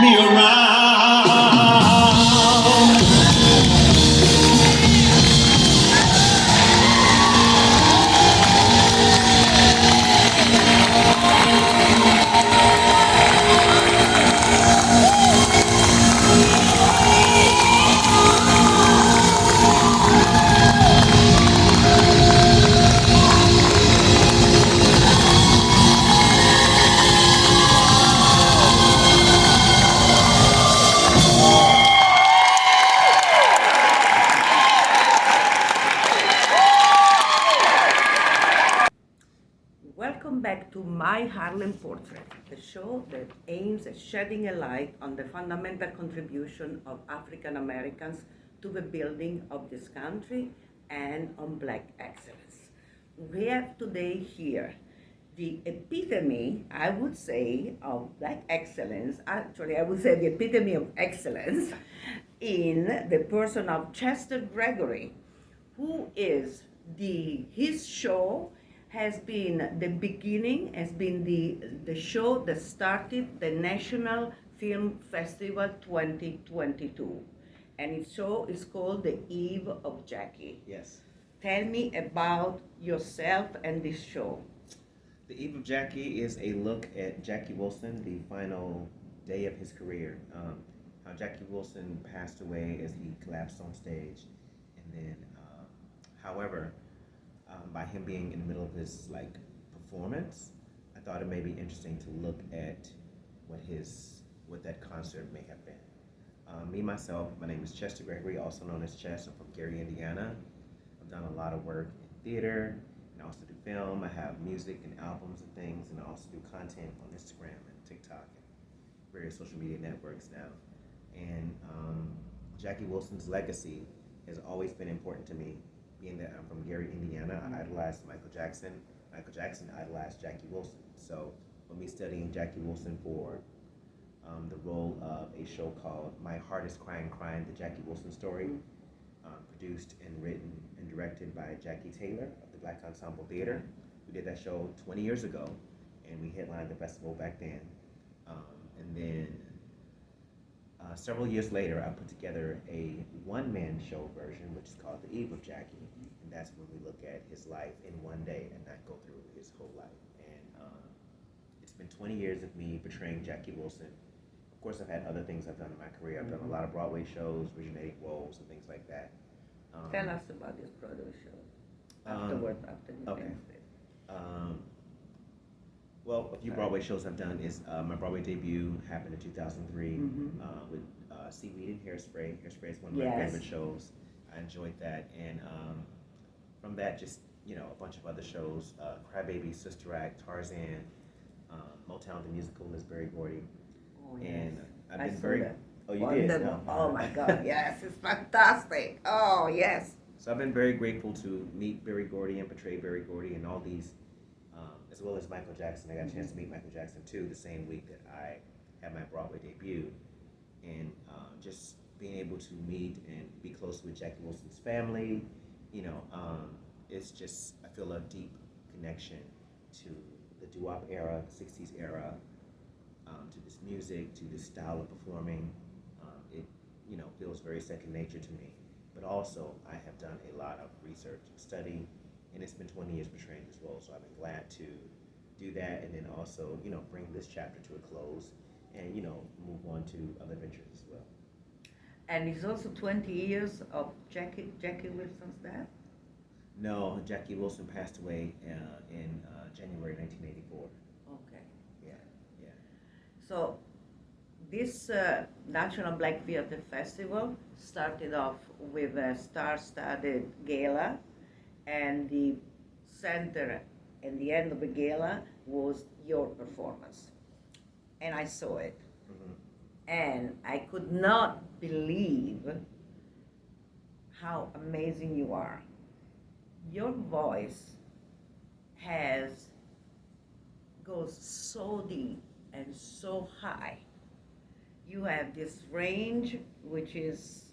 me around. Welcome back to My Harlem Portrait, the show that aims at shedding a light on the fundamental contribution of African Americans to the building of this country and on Black excellence. We have today here the epitome, I would say, of Black excellence. Actually, I would say the epitome of excellence in the person of Chester Gregory, who is his show has been the beginning, has been the show that started the National Film Festival 2022. And its show is called The Eve of Jackie. Yes. Tell me about yourself and this show. The Eve of Jackie is a look at Jackie Wilson, the final day of his career. How Jackie Wilson passed away as he collapsed on stage. And then, however, by him being in the middle of his performance, I thought it may be interesting to look at what that concert may have been. Me myself, my name is Chester Gregory, also known as Chess. I'm from Gary, Indiana. I've done a lot of work in theater, and I also do film. I have music and albums and things, and I also do content on Instagram and TikTok and various social media networks now. And Jackie Wilson's legacy has always been important to me. Being that I'm from Gary, Indiana, I idolized Michael Jackson. Michael Jackson idolized Jackie Wilson. So for me studying Jackie Wilson for the role of a show called My Heart is Crying, the Jackie Wilson Story, produced and written and directed by Jackie Taylor of the Black Ensemble Theater. We did that show 20 years ago, and we headlined the festival back then. And then several years later, I put together a one-man show version, which is called The Eve of Jackie, and that's when we look at his life in one day and not go through his whole life. And it's been 20 years of me portraying Jackie Wilson. Of course, I've had other things I've done in my career. I've done a lot of Broadway shows, originating roles, and things like that. Tell us about this Broadway show after you okay. finished it. Well, a few Broadway shows I've done is my Broadway debut happened in 2003 with Seaweed and Hairspray. Hairspray is one of my favorite shows. I enjoyed that, and from that, just a bunch of other shows: Crybaby, Sister Act, Tarzan, Motown the Musical, Miss Berry Gordy, and I've been very. Oh, you Wonderful. did? No. Oh my God! Yes, it's fantastic. Oh yes. So I've been very grateful to meet Berry Gordy and portray Berry Gordy and all these. As well as Michael Jackson. I got a chance to meet Michael Jackson too the same week that I had my Broadway debut. And just being able to meet and be close with Jackie Wilson's family, it's just, I feel a deep connection to the doo-wop era, the 60s era, to this music, to this style of performing. It, feels very second nature to me. But also, I have done a lot of research and study, and it's been 20 years portraying this role, so I've been glad to do that, and then also, bring this chapter to a close, and, move on to other ventures as well. And it's also 20 years of Jackie Wilson's death? No, Jackie Wilson passed away in January 1984. Okay. Yeah. So this National Black Theatre Festival started off with a star-studded gala, and the center and the end of the gala was your performance. And I saw it. And I could not believe how amazing you are. Your voice goes so deep and so high. You have this range which is,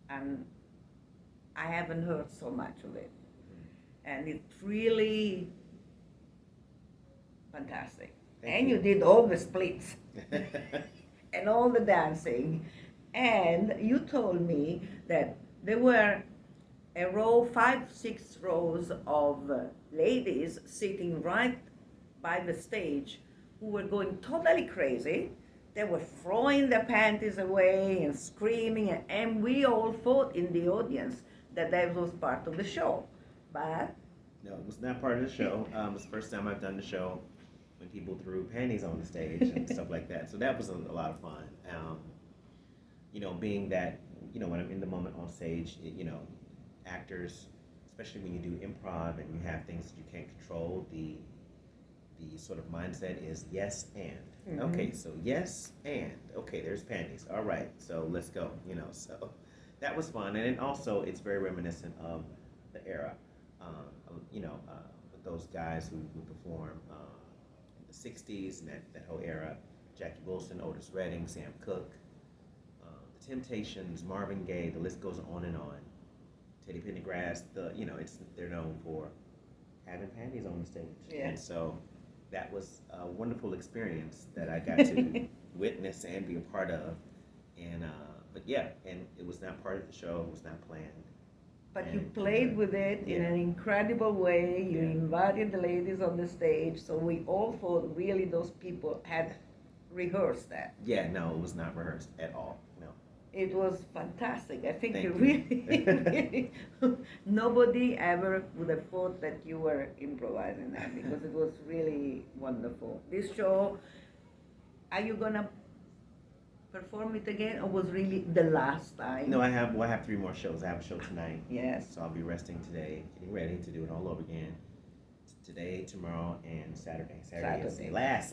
and I haven't heard so much of it. And it's really fantastic. Thank and you. you did all the splits. and all the dancing. And you told me that there were a row, 5, 6 rows of ladies sitting right by the stage who were going totally crazy. They were throwing their panties away and screaming, and we all thought in the audience that was part of the show. But No, it was not part of the show. It was the first time I've done the show when people threw panties on the stage and stuff like that. So that was a lot of fun. Being that, when I'm in the moment on stage, actors, especially when you do improv and you have things that you can't control, the sort of mindset is yes and. Mm-hmm. Okay, so yes and. Okay, there's panties. All right, so let's go. So that was fun, and then also it's very reminiscent of the era. With those guys who perform in the '60s and that whole era. Jackie Wilson, Otis Redding, Sam Cooke, the Temptations, Marvin Gaye. The list goes on and on. Teddy Pendergrass. They're known for having panties on the stage, Yeah. and so that was a wonderful experience that I got to witness and be a part of. And and it was not part of the show. It was not planned. But you played with it in an incredible way. You invited the ladies on the stage, so we all thought really those people had rehearsed that. Yeah, no, it was not rehearsed at all. No. It was fantastic. I think Thank you you. really, nobody ever would have thought that you were improvising that because it was really wonderful. This show, are you gonna perform it again, or was really the last time? No, I have 3 more shows. I have a show tonight. Yes. So I'll be resting today, getting ready to do it all over again. Today, tomorrow, and Saturday. Saturday is the last.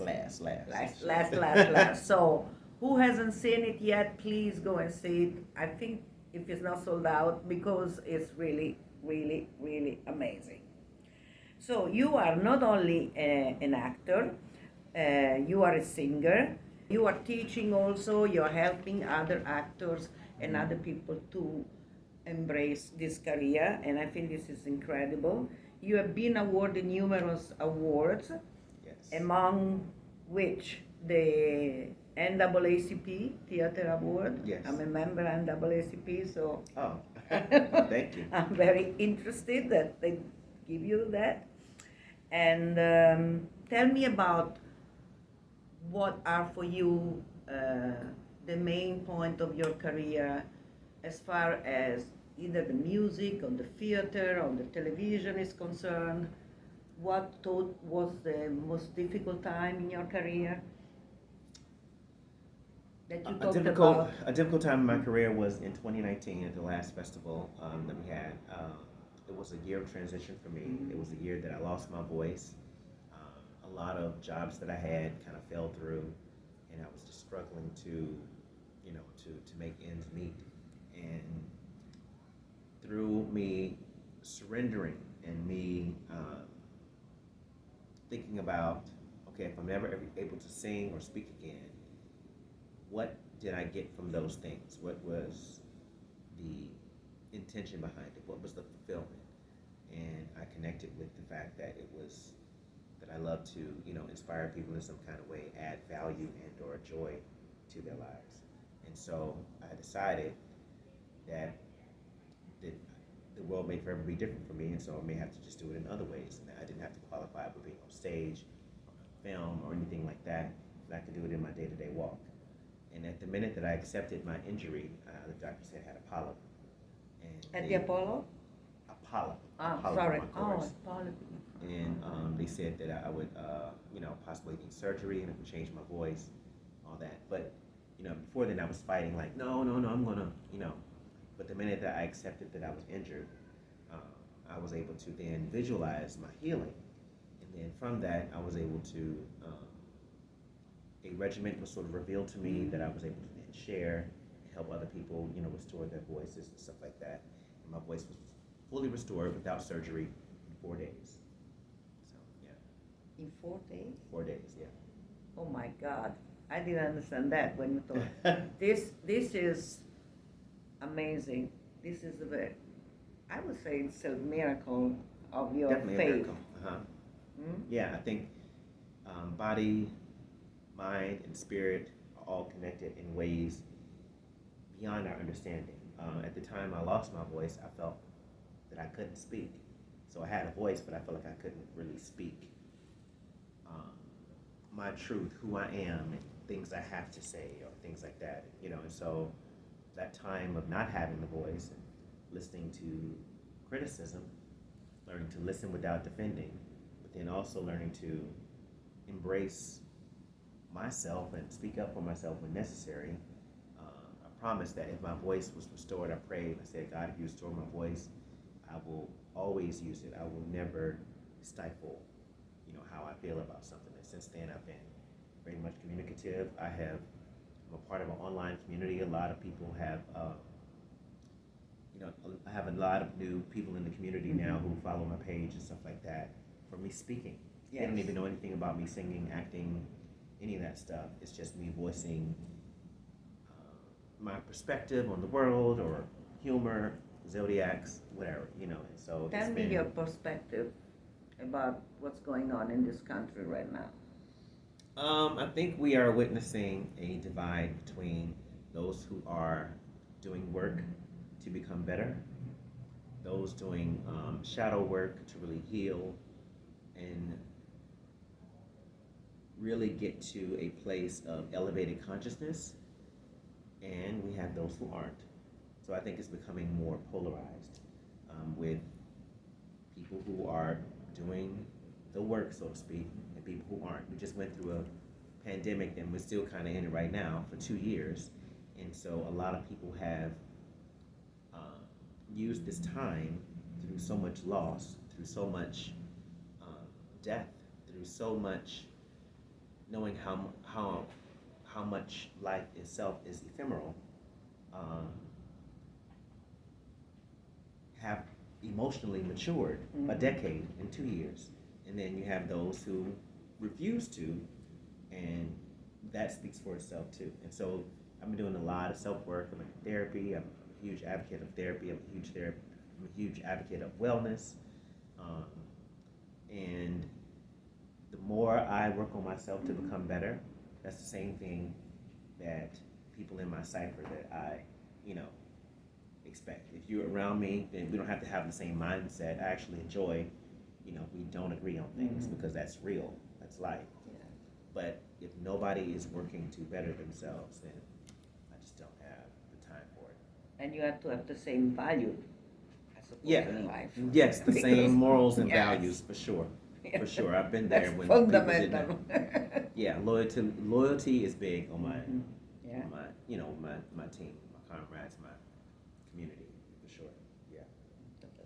So, who hasn't seen it yet, please go and see it. I think if it's not sold out, because it's really, really, really amazing. So, you are not only an actor, you are a singer, you are teaching also, you're helping other actors and other people to embrace this career, and I think this is incredible. You have been awarded numerous awards, Yes. among which the NAACP Theater Award. Yes. I'm a member of NAACP, so Oh, thank you. I'm very interested that they give you that. And tell me about what are for you the main point of your career as far as either the music or the theater or the television is concerned. What was the most difficult time in your career that you talked about? A difficult time in my career was in 2019 at the last festival that we had. It was a year of transition for me. It was a year that I lost my voice. A lot of jobs that I had kind of fell through, and I was just struggling to make ends meet. And through me surrendering and me thinking about, okay, if I'm never able to sing or speak again, what did I get from those things? What was the intention behind it? What was the fulfillment? And I connected with the fact that it was that I love to, inspire people in some kind of way, add value and or joy to their lives. And so I decided that the world may forever be different for me, and so I may have to just do it in other ways. And I didn't have to qualify for being on stage, or film, or anything like that. But I could do it in my day-to-day walk. And at the minute that I accepted my injury, the doctor said I had a polyp. At the Apollo? A polyp. Sorry. Oh, polyp. And they said that I would, possibly need surgery, and it would change my voice, all that. But, before then I was fighting like, no, I'm gonna, But the minute that I accepted that I was injured, I was able to then visualize my healing. And then from that, I was able to, a regimen was sort of revealed to me that I was able to then share and help other people, restore their voices and stuff like that. And my voice was fully restored without surgery in 4 days. So, yeah. In 4 days? 4 days, yeah. Oh my God. I didn't understand that when you told this is amazing. This is I would say it's a miracle of your Definitely faith. a miracle. Yeah, I think body, mind, and spirit are all connected in ways beyond our understanding. At the time I lost my voice, I felt that I couldn't speak. So I had a voice, but I felt like I couldn't really speak my truth, who I am, and things I have to say, or things like that, and so that time of not having the voice and listening to criticism, learning to listen without defending, but then also learning to embrace myself and speak up for myself when necessary. I promised that if my voice was restored, I prayed, I said, God, if you restore my voice, I will always use it. I will never stifle, how I feel about something. And since then, I've been very much communicative. I'm a part of an online community. A lot of people have, I have a lot of new people in the community now who follow my page and stuff like that for me speaking. Yes. They don't even know anything about me singing, acting, any of that stuff. It's just me voicing my perspective on the world, or humor, zodiacs, whatever, and so Tell me your perspective about what's going on in this country right now. I think we are witnessing a divide between those who are doing work to become better, those doing shadow work to really heal and really get to a place of elevated consciousness, and we have those who aren't. So I think it's becoming more polarized with people who are doing the work, so to speak, and people who aren't. We just went through a pandemic, and we're still kind of in it right now for 2 years, and so a lot of people have used this time through so much loss, through so much death, through so much knowing how much life itself is ephemeral, have emotionally matured a decade in 2 years. And then you have those who refuse to, and that speaks for itself too. And so I've been doing a lot of self-work. I'm in therapy. I'm a huge advocate of therapy. I'm a huge advocate of wellness. And the more I work on myself to become better, that's the same thing that people in my cipher that I, expect. If you're around me, then we don't have to have the same mindset. I actually enjoy, we don't agree on things because that's real, that's life. Yeah. But if nobody is working to better themselves, then I just don't have the time for it. And you have to have the same value, I suppose, in life. Yes, the same morals and values, for sure. For sure, I've been there when fundamental. People didn't. Yeah, loyalty is big on my, my team, my comrades, my community, for sure. Yeah.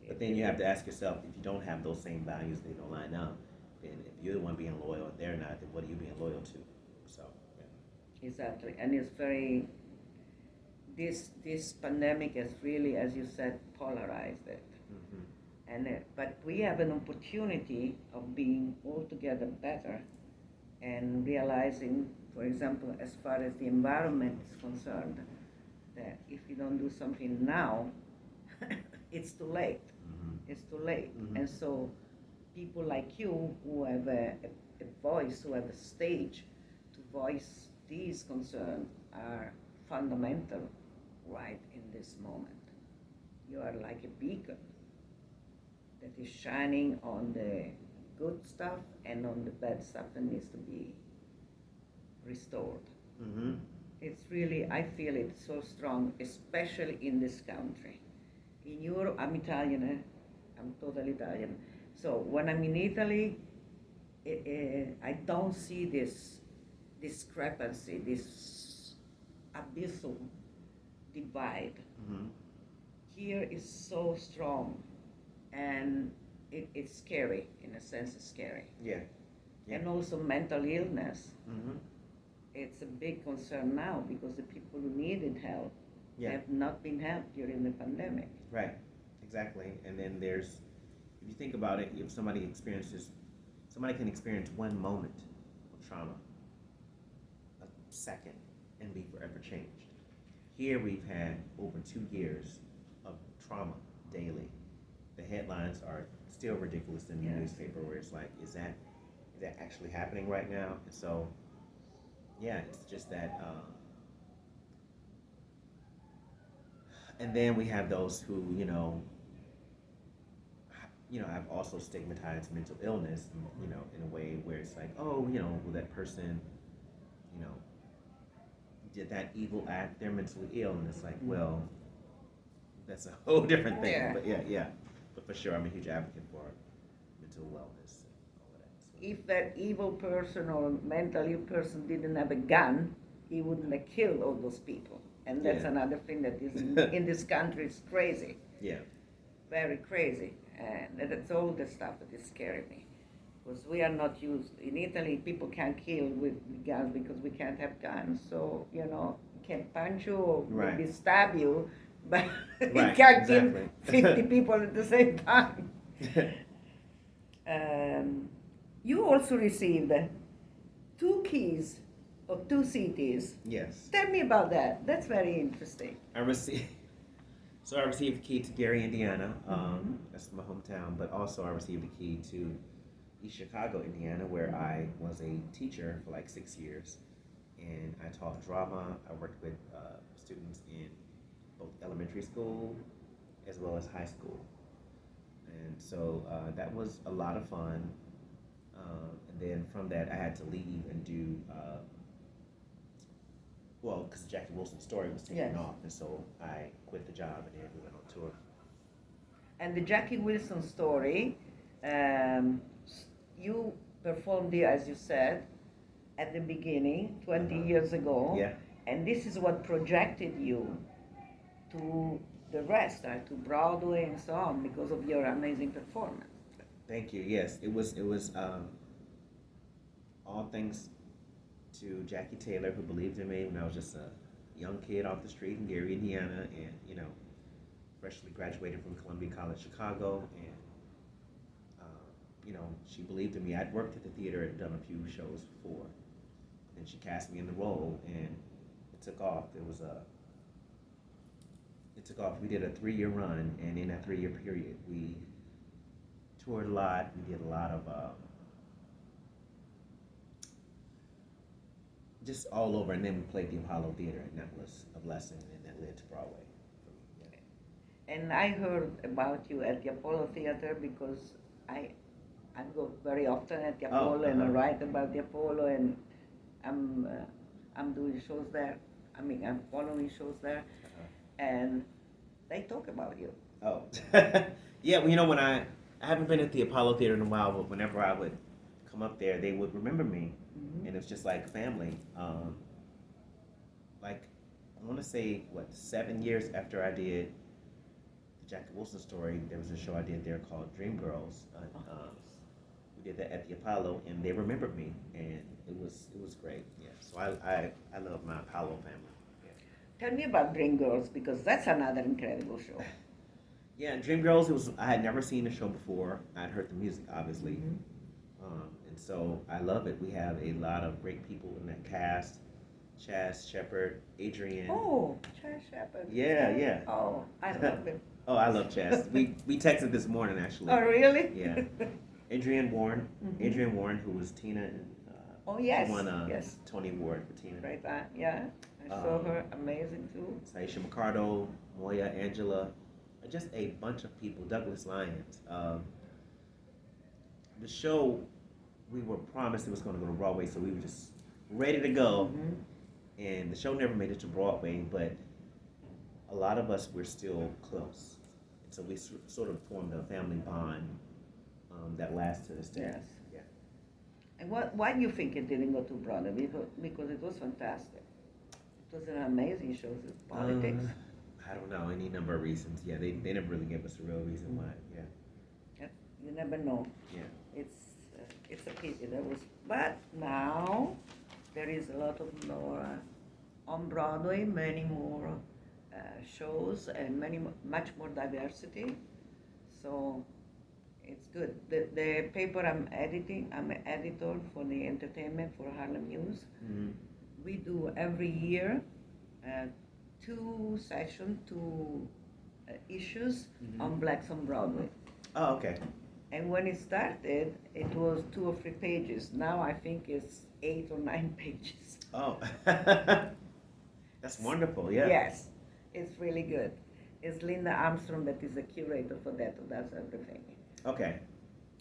But then you have to ask yourself, if you don't have those same values, they don't line up. Then if you're the one being loyal and they're not, then what are you being loyal to? So. Yeah. Exactly, and it's very. This pandemic has really, as you said, polarized it. But we have an opportunity of being altogether better and realizing, for example, as far as the environment is concerned, that if you don't do something now, it's too late. It's too late. And so people like you who have a voice, who have a stage to voice these concerns are fundamental right in this moment. You are like a beacon that is shining on the good stuff and on the bad stuff that needs to be restored. It's really, I feel it so strong, especially in this country. In Europe, I'm Italian, I'm totally Italian. So when I'm in Italy, I don't see this discrepancy, this abyssal divide. Here is so strong. And it's scary, in a sense it's scary. Yeah. And also mental illness. It's a big concern now because the people who needed help have not been helped during the pandemic. Right, exactly. And then if you think about it, if somebody can experience one moment of trauma, a second, and be forever changed. Here we've had over 2 years of trauma daily. The headlines are still ridiculous in the newspaper, where it's like, is that actually happening right now? And so, yeah, it's just that And then we have those who, I've also stigmatized mental illness, in a way where it's like, oh, well, that person, you know, did that evil act, they're mentally ill, and it's like, well, that's a whole different thing. Yeah. But yeah. But for sure, I'm a huge advocate for mental wellness and all of that. So. If that evil person or mentally ill person didn't have a gun, he wouldn't have killed all those people. And that's Yeah. another thing that is in this country is crazy, Yeah. very crazy. And that's all the stuff that is scaring me. Because we are not used, in Italy, people can't kill with guns because we can't have guns. So, we can punch you or Right. maybe stab you, but we Right, can't exactly. kill 50 people at the same time. You also received 2 keys of 2 cities. Yes. Tell me about that. That's very interesting. I received the key to Gary, Indiana. That's my hometown. But also I received a key to East Chicago, Indiana, where I was a teacher for like 6 years. And I taught drama. I worked with students in both elementary school as well as high school. And so that was a lot of fun. And then from that, I had to leave and do, because Jackie Wilson's story was taking Yes. off. And so I quit the job and then we went on tour. And the Jackie Wilson story, you performed it, as you said, at the beginning, 20 years ago. Yeah. And this is what projected you to the rest, to Broadway and so on, because of your amazing performance. Thank you. Yes, it was all thanks to Jackie Taylor, who believed in me when I was just a young kid off the street in Gary, Indiana, and freshly graduated from Columbia College, Chicago, and she believed in me. I'd worked at the theater and done a few shows before, and she cast me in the role, and it took off. It took off. We did a 3-year run, and in that 3-year period, we toured a lot. We did a lot of just all over, and then we played the Apollo Theater, and that was a blessing, and that led to Broadway for me. Yeah. And I heard about you at the Apollo Theater because I go very often at the Apollo and I write about the Apollo, and I'm doing shows there. I'm following shows there, and they talk about you. Oh, yeah. Well, when I haven't been at the Apollo Theater in a while, but whenever I would come up there, they would remember me, and it's just like family. Like I want to say 7 years after I did the Jackie Wilson story, there was a show I did there called Dreamgirls. We did that at the Apollo, and they remembered me, and it was great. Yeah. So I love my Apollo family. Yeah. Tell me about Dreamgirls, because that's another incredible show. Yeah, Dreamgirls, I had never seen the show before. I'd heard the music, obviously. And so I love it. We have a lot of great people in that cast. Chas, Shepard, Adrian. Oh, Chas Shepard. Yeah. Oh, I love him. Oh, I love Chas. We texted this morning, actually. Oh, really? Yeah. Adrian Warren, who was Tina in Oh, yes. She won yes. Tony Award for Tina. Right, yeah. I saw her. Amazing, too. Saisha Mercado, Moya, Angela, just a bunch of people. Douglas Lyons. The show, we were promised it was going to go to Broadway, so we were just ready to go. And the show never made it to Broadway, but a lot of us were still close. And so we sort of formed a family bond that lasts to this day. Yes. Yeah. And why do you think it didn't go to Broadway? Because it was fantastic. It was an amazing show. Politics. I don't know, any number of reasons. Yeah, they never really gave us a real reason why. Yeah. You never know. Yeah. It's a pity. But now there is a lot of more on Broadway, many more shows and much more diversity. So it's good. The paper I'm editing, I'm an editor for the entertainment for Harlem News. We do every year 2 sessions, 2 issues on Blacks on Broadway. Oh, okay. And when it started, it was 2 or 3 pages. Now I think it's 8 or 9 pages. Oh, that's wonderful. Yeah. Yes, it's really good. It's Linda Armstrong that is the curator for that, who does everything. Okay.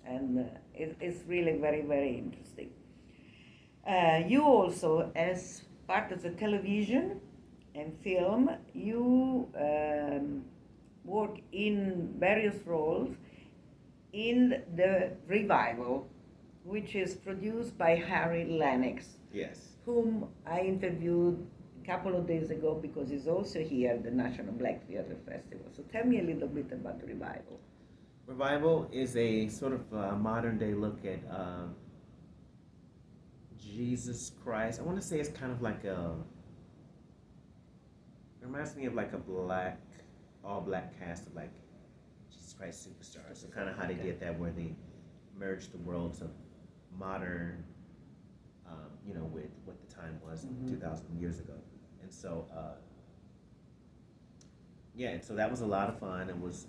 And it's really very, very interesting. You also, as part of the television and film, you work in various roles in the revival, which is produced by Harry Lennox, Yes. whom I interviewed a couple of days ago because he's also here at the National Black Theatre Festival. So tell me a little bit about the revival. Revival is a sort of modern day look at Jesus Christ. I want to say it's kind of like it reminds me of like a all black cast of like Jesus Christ Superstar. So kind of how they did that, where they merged the worlds of modern, with what the time was 2,000 years ago. And so, so that was a lot of fun. It was,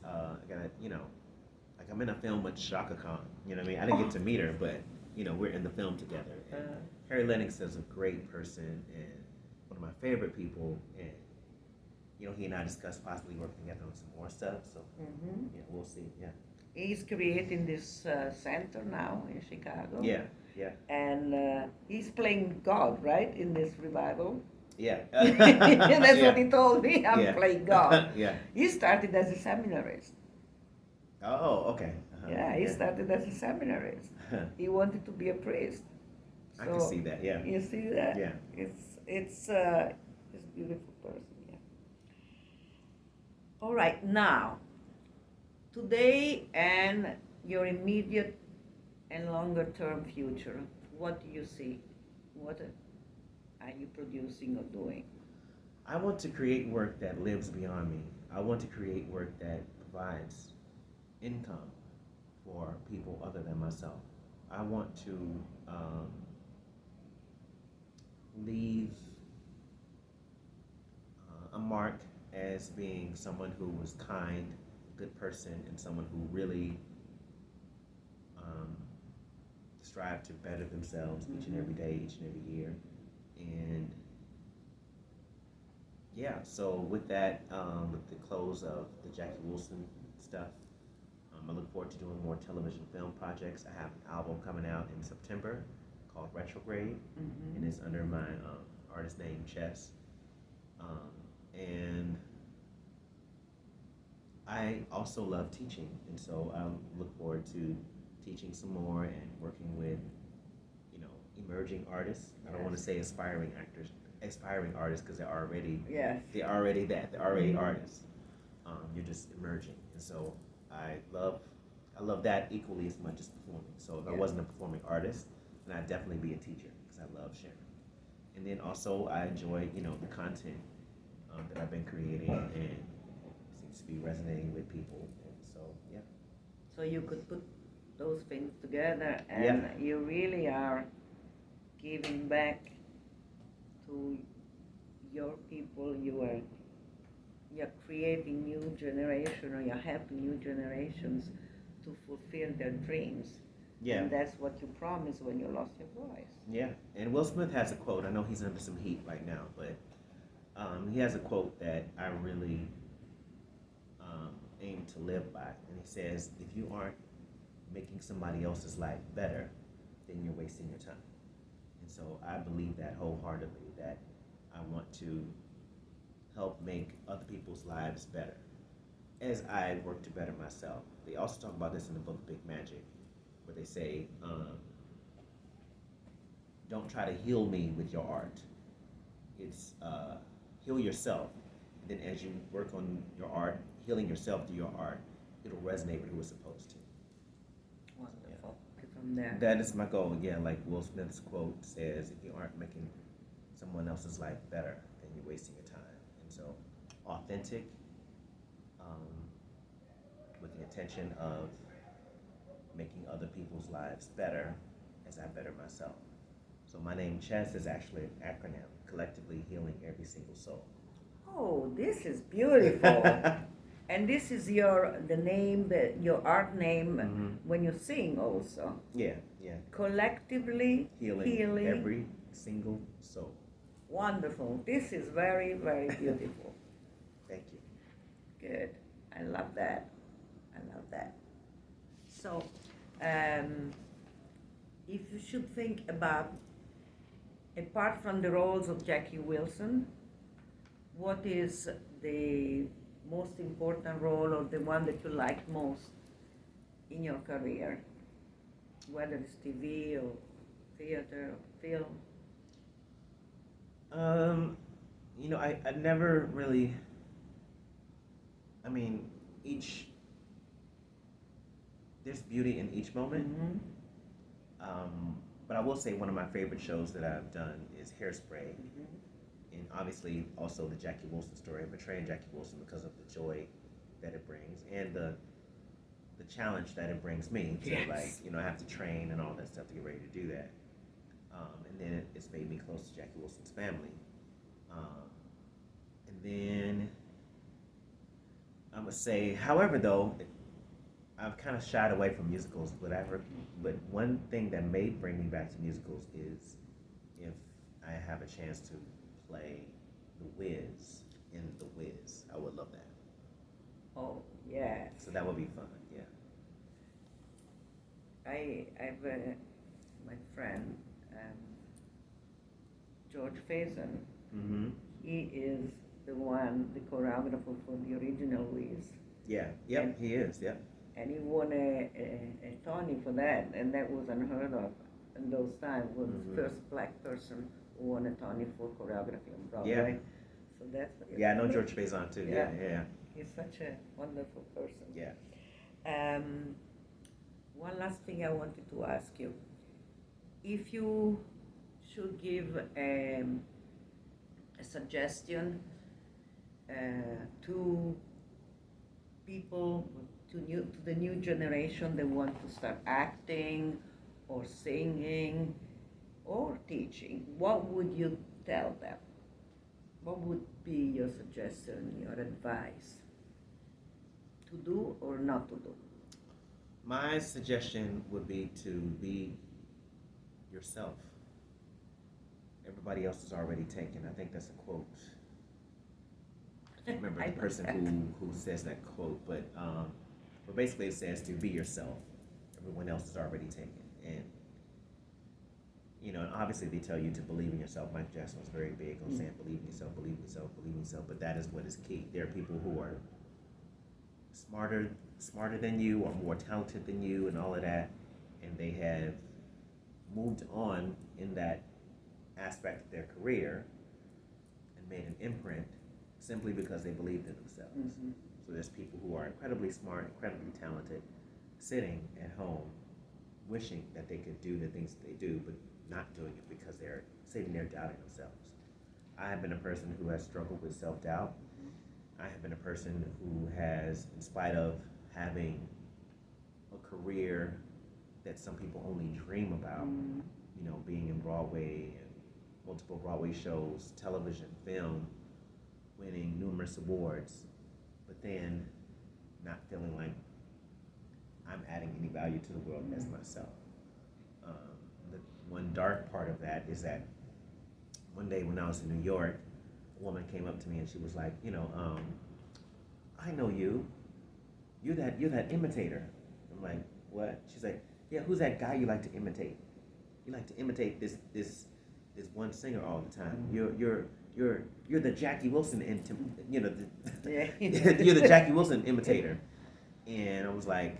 like I'm in a film with Shaka Khan, you know what I mean? I didn't get to meet her, but, we're in the film together. And Harry Lennox is a great person and one of my favorite people. And, he and I discussed possibly working together on some more stuff. So, we'll see, yeah. He's creating this center now in Chicago. Yeah. And he's playing God, right, in this revival? Yeah. That's what he told me. I'm playing God. Yeah. He started as a seminarist. Oh, okay. Yeah, he started as a seminarist. He wanted to be a priest. So, I can see that, yeah. You see that? Yeah. It's a beautiful person, yeah. All right, now, today and your immediate and longer term future, what do you see? What are you producing or doing? I want to create work that lives beyond me. I want to create work that provides income for people other than myself. I want to leave a mark as being someone who was kind, good person, and someone who really strive to better themselves each and every day, each and every year. And yeah, so with that, with the close of the Jackie Wilson stuff, I look forward to doing more television film projects. I have an album coming out in September called Retrograde, and it's under my artist name, Chess. And I also love teaching, and so I look forward to teaching some more and working with, emerging artists. I don't want to say aspiring artists, because they're already artists. You're just emerging, and so I love that equally as much as performing. So if I wasn't a performing artist, then I'd definitely be a teacher, because I love sharing. And then also I enjoy, the content that I've been creating, and it seems to be resonating with people. And so, yeah. So you could put those things together, and you really are giving back to your people. You're creating new generation, or you're helping new generations to fulfill their dreams. Yeah. And that's what you promised when you lost your voice. Yeah. And Will Smith has a quote. I know he's under some heat right now, but he has a quote that I really aim to live by. And he says, if you aren't making somebody else's life better, then you're wasting your time. And so I believe that wholeheartedly, that I want to help make other people's lives better as I work to better myself. They also talk about this in the book Big Magic, where they say, don't try to heal me with your art. It's heal yourself. And then as you work on your art, healing yourself through your art, it'll resonate with who it's supposed to. Wonderful. From there. That is my goal. Yeah, like Will Smith's quote says, if you aren't making someone else's life better, then you're wasting your time. And so, authentic, with the intention of making other people's lives better as I better myself. So my name, Chess, is actually an acronym, collectively healing every single soul. Oh, this is beautiful. And this is your art name when you sing also. Yeah. Collectively healing every single soul. Wonderful. This is very, very beautiful. Thank you. Good. I love that. I love that. So, if you should think about, apart from the roles of Jackie Wilson, what is the most important role or the one that you like most in your career, whether it's TV or theater or film? I never really, there's beauty in each moment. Mm-hmm. But I will say one of my favorite shows that I've done is Hairspray. Mm-hmm. And obviously also the Jackie Wilson story, portraying Jackie Wilson because of the joy that it brings and the challenge that it brings me to Yes. I have to train and all that stuff to get ready to do that. And then it's made me close to Jackie Wilson's family. And then I would say, however, though, I've kind of shied away from musicals, but one thing that may bring me back to musicals is if I have a chance to play The Wiz in The Wiz. I would love that. Oh, yes. So that would be fun, yeah. I have my friend, George Faison. Mm-hmm. He is the choreographer for the original Wiz. Yeah, yep, he is, yep. And he won a Tony for that, and that was unheard of in those times. Was the first black person who won a Tony for choreography on Broadway. Yeah. So that's Yeah, I know George Faison too. Yeah. He's such a wonderful person. Yeah. One last thing I wanted to ask you: if you should give a suggestion to people, to the new generation that want to start acting or singing or teaching, what would you tell them? What would be your suggestion, your advice? To do or not to do? My suggestion would be to be yourself. Everybody else is already taken. I think that's a quote. I don't remember the person who says that quote, but basically it says to be yourself. Everyone else is already taken. And and obviously they tell you to believe in yourself. Mike Jackson was very big on saying believe in yourself, believe in yourself, believe in yourself, but that is what is key. There are people who are smarter than you or more talented than you and all of that, and they have moved on in that aspect of their career and made an imprint simply because they believed in themselves. Mm-hmm. So there's people who are incredibly smart, incredibly talented, sitting at home wishing that they could do the things that they do, but not doing it because they're sitting there doubting themselves. I have been a person who has struggled with self-doubt. I have been a person who has, in spite of having a career that some people only dream about, being in Broadway and multiple Broadway shows, television, film, winning numerous awards, but then not feeling like I'm adding any value to the world as myself. The one dark part of that is that one day when I was in New York, a woman came up to me and she was like, I know you. You're that imitator. I'm like, what? She's like, yeah, who's that guy you like to imitate? You like to imitate this one singer all the time. You're the Jackie Wilson you're the Jackie Wilson imitator. And I was like,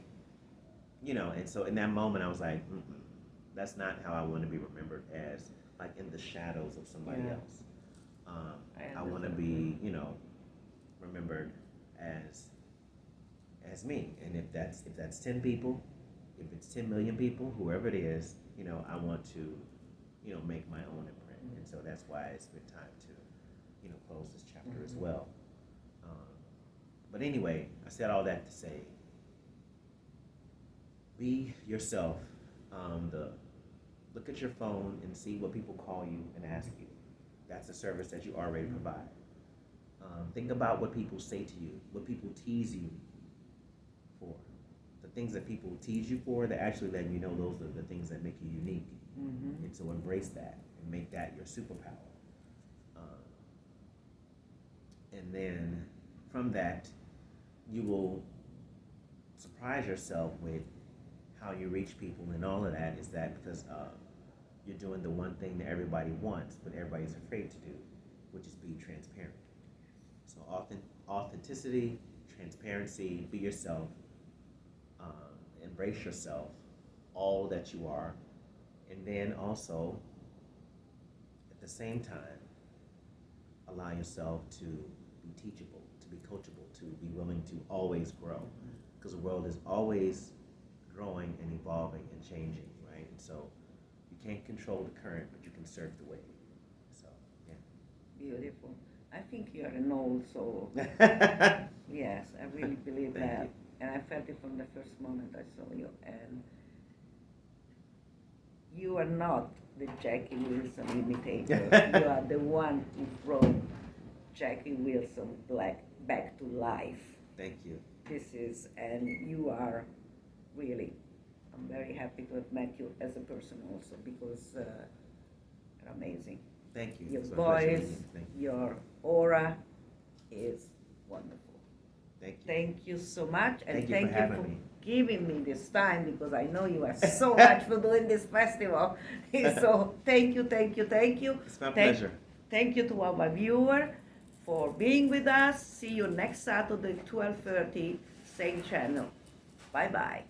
and so in that moment I was like, that's not how I want to be remembered, as like in the shadows of somebody else. I want to be, remembered as me. And if that's 10 people, if it's 10 million people, whoever it is, I want to, make my own imprint. And so that's why it's been time to, close this chapter as well. But anyway, I said all that to say, be yourself. Look at your phone and see what people call you and ask you. That's a service that you already provide. Think about what people say to you, what people tease you for. The things that people tease you for, they're actually letting you know those are the things that make you unique. Mm-hmm. And so embrace that and make that your superpower. And then from that, you will surprise yourself with how you reach people, and all of that is that because you're doing the one thing that everybody wants, but everybody's afraid to do, which is be transparent. So authenticity, transparency, be yourself, embrace yourself, all that you are, and then also, at the same time, allow yourself to be teachable, to be coachable, to be willing to always grow, because the world is always growing and evolving and changing, right? And so you can't control the current, but you can surf the wave. So, yeah. Beautiful. I think you're an old soul. Yes, I really believe Thank that. you. And I felt it from the first moment I saw you. And you are not the Jackie Wilson imitator. You are the one who brought Jackie Wilson back to life. Thank you. And you are really, I'm very happy to have met you as a person also, because you're amazing. Thank you. Your It's my pleasure voice, meeting you. Thank you. your aura is wonderful. Thank you. Thank you so much, and Thank you for having me. giving me this time, because I know you have so much to do in this festival. So thank you, thank you, thank you. It's my Thank- pleasure. Thank you to our viewer for being with us. See you next Saturday, 12:30, same channel. Bye-bye.